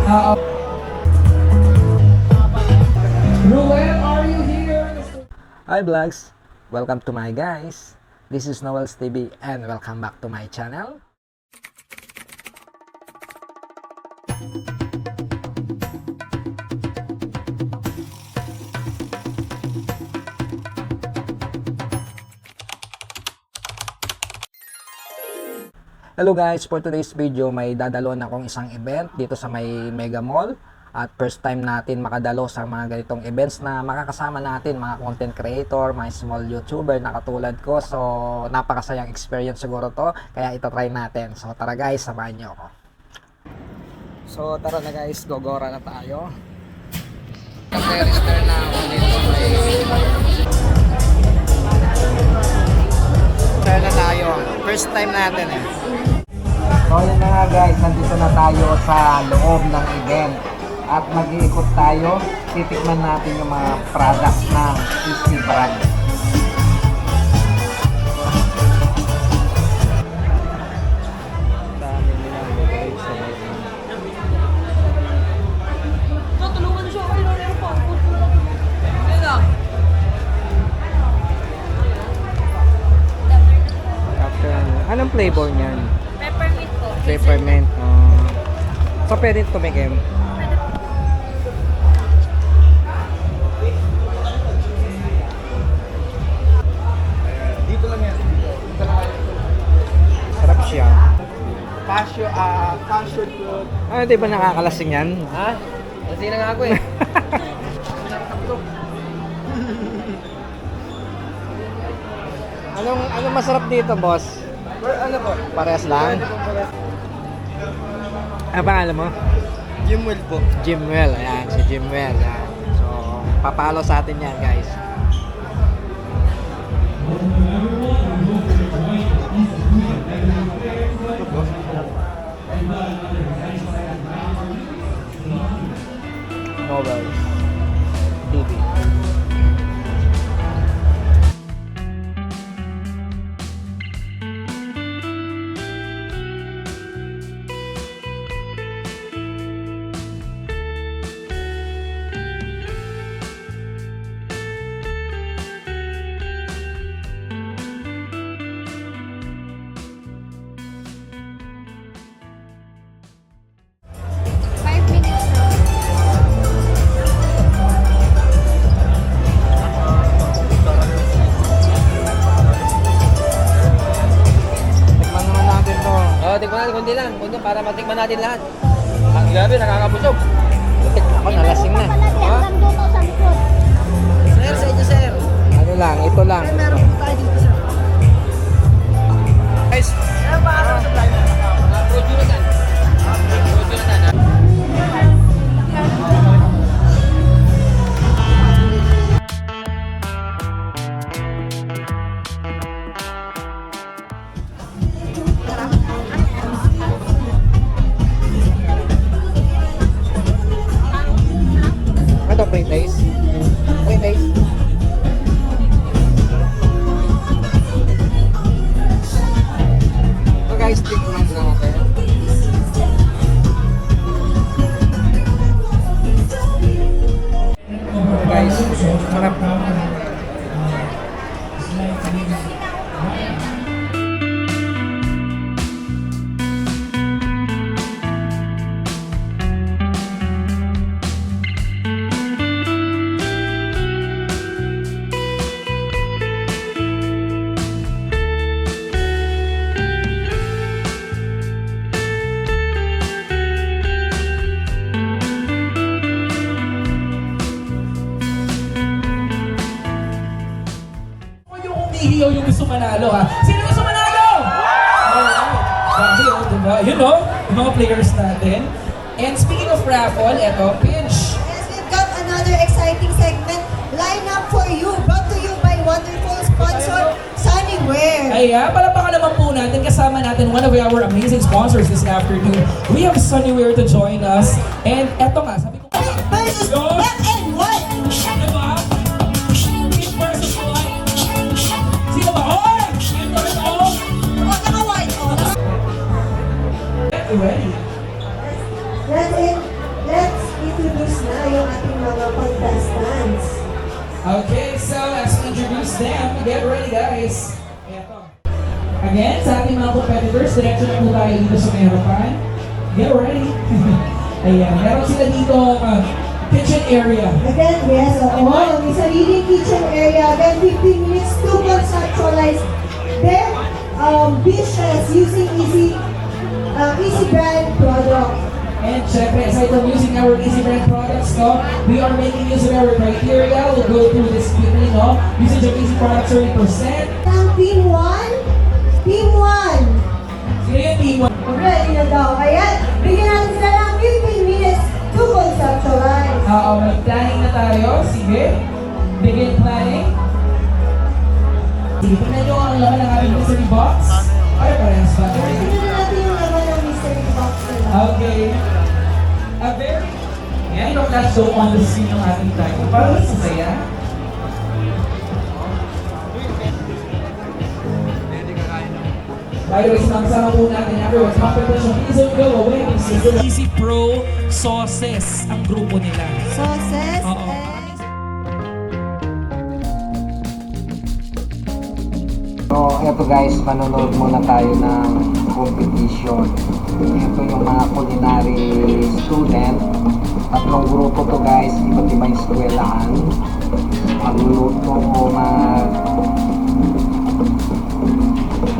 Ruel, are you here? Hi vlogs! Welcome to my guys. This is Noel's TV and welcome back to my channel. Hello guys, for today's video may dadaloan akong isang event dito sa may Mega Mall. At first time natin makadalo sa mga ganitong events na makakasama natin mga content creator, mga small YouTuber na katulad ko. So napakasayang experience siguro to, kaya ito try natin. So tara guys, samahan nyo ako. So tara na guys, gogora na tayo. Register na ako dito may... na tayo. First time natin eh. So yun na nga guys, nandito na tayo sa loob ng event. At mag-iikot tayo, titikman natin yung mga products ng Easy Brand. Dami nila guys. Tulungan siya kayo ng airport. Anong flavor niyan? Peppermint po. Peppermint. So pwede tumikim? Sarap siya. Passion fruit. Di ba nakakalasing yan? Ha? Kasi na nga ako eh. Anong masarap dito, boss? Ano po? Parehas lang? Ano pangalan mo? Jimwell po. Jimwell. Ayan, si Jimwell. Ayan. So, papalo sa atin yan, guys. Novels. TV. Tikman natin kundi lang, kundi para matikman natin lahat. Ang grabe, nakakabusog. Ako, nalasing na. Ha? Sir, sa inyo sir. Ano lang, ito lang. Meron po tayo dito sir. Guys, para sa vlog. Pro Jonathan. Pro Jonathan. Ito, free taste. Free taste. So guys, tikman natin. Guys, sarap. Hihiyaw yung gusto manalo ha. Sino gusto manalo? Grabe oh, diba? Yun oh, yung mga players natin. And speaking of raffle, eto, Pinch. Yes, we've got another exciting segment lined up for you, brought to you by wonderful sponsor, Sunnywear. Ayan, palapakan naman po natin. Kasama natin one of our amazing sponsors this afternoon. We have Sunnywear to join us. And eto nga, sabi ko, Versus Yun. Black and White. diba? Pink versus white. Sino ba? Hoy! Ito, ito. O, naka-white. O, Ready? that's it. na yung ating mga contestants. Okay, so let's introduce them. Get ready, guys. Eto. Again, sa ating mga competitors, diretso na po tayo dito sa harapan. Get ready. Ayan, meron sila dito kitchen area. Again, yes, may sariling kitchen area. Again, 15 minutes to conceptualize their dishes using Easy Brand product. And syempre, aside from using our Easy Brand products, no, we are making use of our criteria. We'll go through this quickly, no? Usage of Easy products 30%. Ang Team 1, Team 1. Sino yung team 1? Ready na daw. Ayan, bigyan natin sila ng 15 minutes to conceptualize. Mag-planning na tayo. Sige. Begin planning. Sige, tingnan nyo ang laman ng ating mystery box. Ay, parehas ba? Tignan na natin yung laman ng mystery box nila. Okay. A very... Yan, yung flash show on the screen ng ating tayo. Parang masaya. By the way, sinasama po natin everyone. Competition, please don't go away. Easy Pro Sauces ang grupo nila. Sauces Oo. and... So, eto guys, manonood muna tayo ng competition. Ito yung mga culinary student. Tatlong grupo to guys, iba't ibang eskwelahan. Magluluto o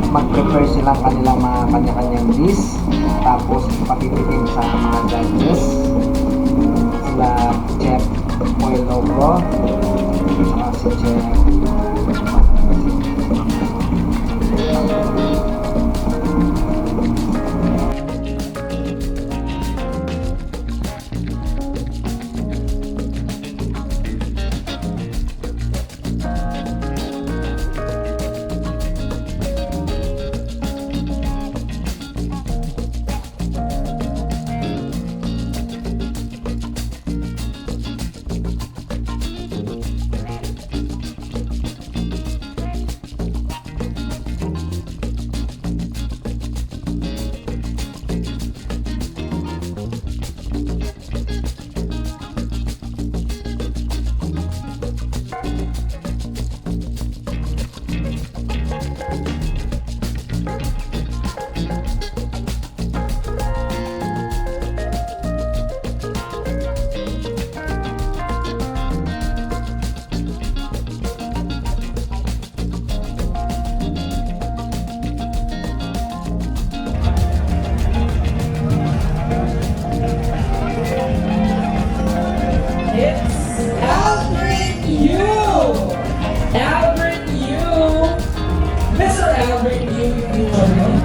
mag-prepare silang kanilang mga kanya-kanyang dish. Tapos ipatitigin sa mga judges. Sila Chef Poy Logro, saka si Chef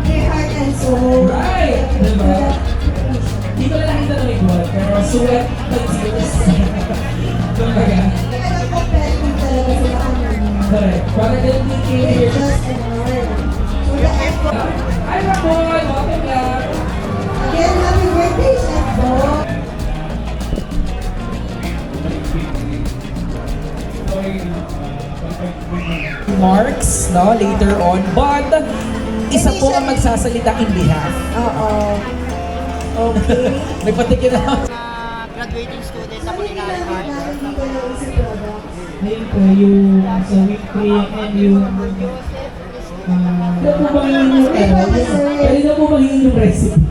Their heart and soul. Right! Diba? Di ko na nakita ng igual, pero suwet pag-serious. Kumbaga. Kaya competitive talaga sila kanina. Correct. Para ganun din kayo They here. just enjoy. So the effort. Hi, Raboy! Welcome back! Again, happy birthday, Chef Bo. Marks, no, later on. But, isa po ang magsasalita in behalf. Oo. Okay. Nagpatikin na. Graduating student sa Sabi nila culinary arts. dito ng Easy Products. Ayun po, yung sa weekly and yung... Pwede po bangin yung pwede na po bangin yung recipe.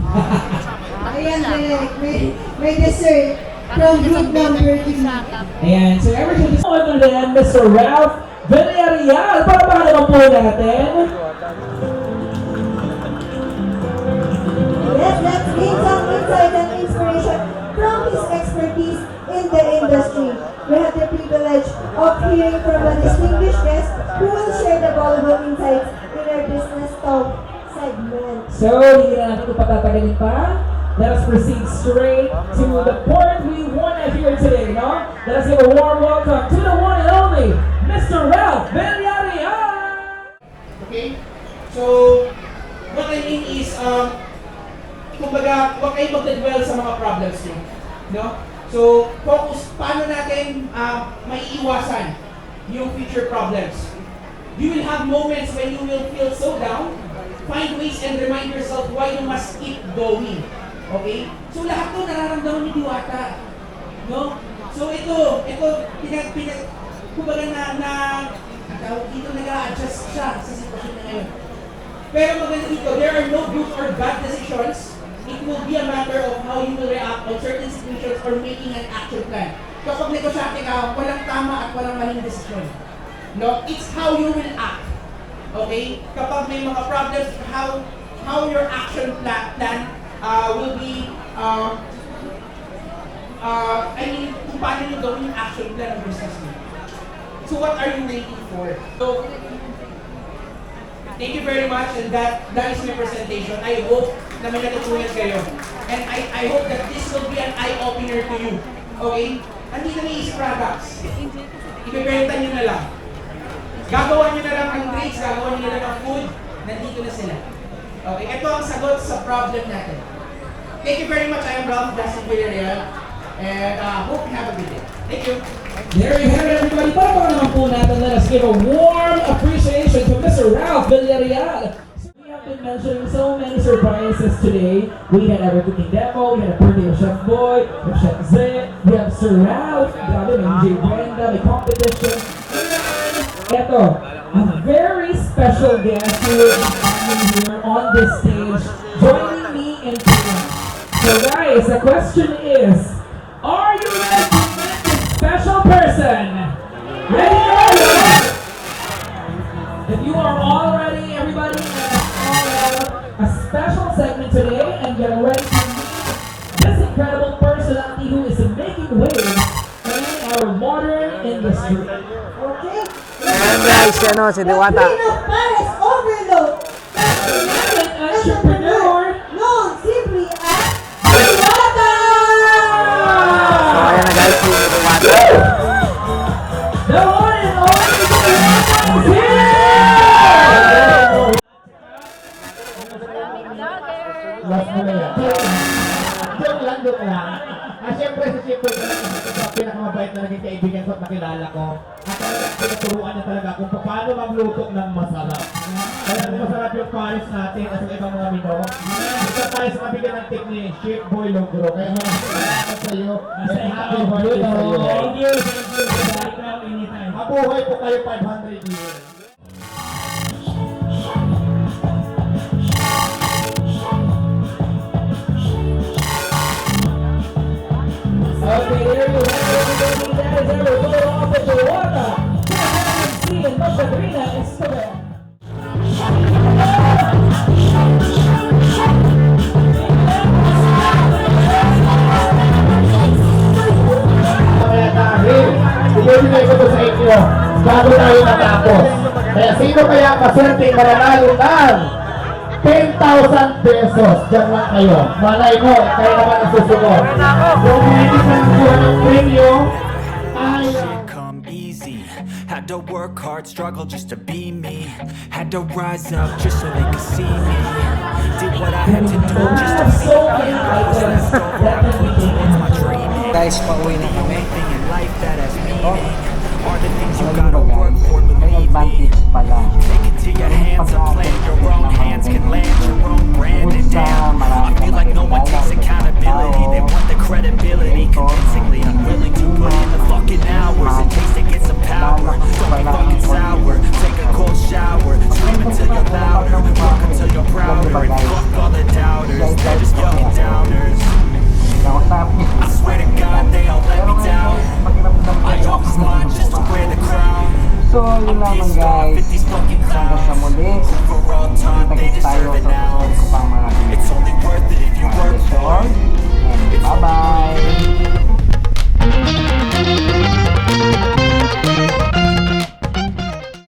Ayan, may dessert from group number 2. Ayan, so ever since this one ulit, Mr. Ralph Villarreal. Para baka naman po natin. Yes, let's gain some insight and inspiration from his expertise in the industry. We have the privilege of hearing from a distinguished guest who will share the valuable insights in our business talk segment. So, hindi na natin ito patatagalin pa. Let us proceed straight to the point we want to hear today, no? Let us give a warm welcome to the one and only Mr. Ralph Villarreal! Okay? So, what I mean is, kumbaga, huwag kayong magdadwell sa mga problems nyo. No? So, focus, paano natin maiiwasan yung future problems. You will have moments when you will feel so down. Find ways and remind yourself why you must keep going. Okay? So, lahat to nararamdaman ni Diwata. No? So kumbaga ang tawag dito, nag-a-adjust siya sa sitwasyon niya ngayon. Pero maganda dito, there are no good or bad decisions. It will be a matter of how you will react on certain situations or making an action plan. Kapag negosyante ka, walang tama at walang maling desisyon. No? It's how you will act. Okay? Kapag may mga problems, how your action plan will be kung paano nyo gawin yung action plan ng business nyo. So what are you waiting for? So, thank you very much, and that is my presentation. I hope na may natutunan kayo. And I hope that this will be an eye-opener to you. Okay? Andito na Easy Products. Ibebenta nyo na lang. Gagawa nyo na lang ng drinks, gagawa nyo na lang ng food. Nandito na sila. Okay? Ito ang sagot sa problem natin. Thank you very much. I am Ralph Justin Villarreal. And hope you have a good day. Thank you. There you have it, everybody. Para naman po natin, let us give a warm appreciation to Mr. Ralph Villarreal. We have been mentioning so many surprises today. We had a cooking demo, we had a birthday of Chef Boy, of Chef Zed, we have Sir Ralph, grabe, may DJ Brenda, may competition. Ito, a very special guest who is here on this stage, joining me in Q&A. So guys, the question is, are you ready to meet this special person? Ready to go? If you are all ready, everybody, let's all have a special segment today and get ready to meet this incredible personality who is making waves in our modern industry. Okay? Ayan guys, ano, si Diwata. The Queen of Paris Overload. An entrepreneur. Known simply as Diwata! So ayan na guys, si Diwata. The one and only Diwata is here! Mas mo na yan. Joke lang. Siyempre si Chip Boy talaga pinakamabait na naging kaibigan ko at nakilala ko. At tinuturuan niya talaga kung paano magluto ng masarap. Kaya kung masarap yung Paris natin at sa ibang mga mino, isa tayo sa kabigyan ng tip ni Chip Boy Logro. Kaya salamat sa iyo. Happy birthday sa iyo. Thank you. Anytime. Mabuhay po kayo 500 years. Okay, there you have it, everybody. That is our photo of the Diwata. See in Mas Arena is correct. Kaya dahil, ibibigay ko to sa inyo bago tayo matapos. Kaya sino kaya maswerteng mananalo ng 10,000 pesos? Diyan lang kayo. Malay mo, kayo naman ang susunod. Kung hindi ka nakuha ng premyo, ay... Come easy. Had to work hard, struggle just to be me. Had to rise up just so they could see me. Did what I had to do just to So be many me. I was items left over, that I can be put towards my taken. dreaming. Guys, pauwi na The kami. only thing in life that has meaning are the things you Alam gotta mo ba work guys, for, may believe me. advantage pala. Take it to your hands and plan your own hands can land your own brand and down. I feel like no one takes accountability. They want the credibility convincingly. I'm willing to put in the fucking hours it takes to get some power. Don't be fucking sour. Take a cold shower. Scream until you're louder. Work until you're prouder. And fuck all the doubters. They're just fucking downers. I swear to God they all let me down. I always lie just to wear the crown. So, yun lamang guys. Hanggang sa muli. Overall time they Kita-kits tayo deserve it sa